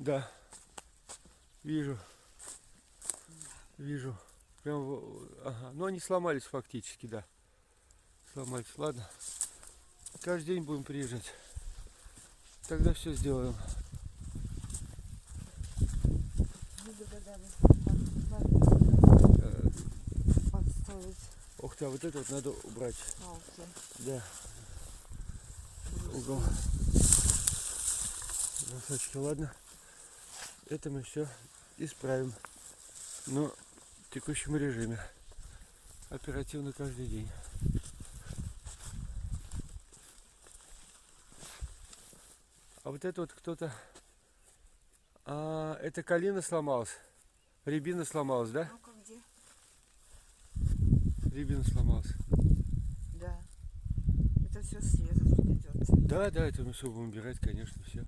Да. Вижу. Вижу. Прям, ага. Ну они сломались фактически, да. Сломались. Ладно. Каждый день будем приезжать. Тогда все сделаем. Подставить. Ух ты, а вот это вот надо убрать. Палки. Да. Угол. Носочки, ладно. Это мы все исправим. Но в текущем режиме. Оперативно каждый день. А вот это вот кто-то... А, это калина сломалась. Рябина сломалась, да? Ну-ка, где? Рябина сломалась. Да. Это все срезать придется. Да, это мы все будем убирать, конечно, все.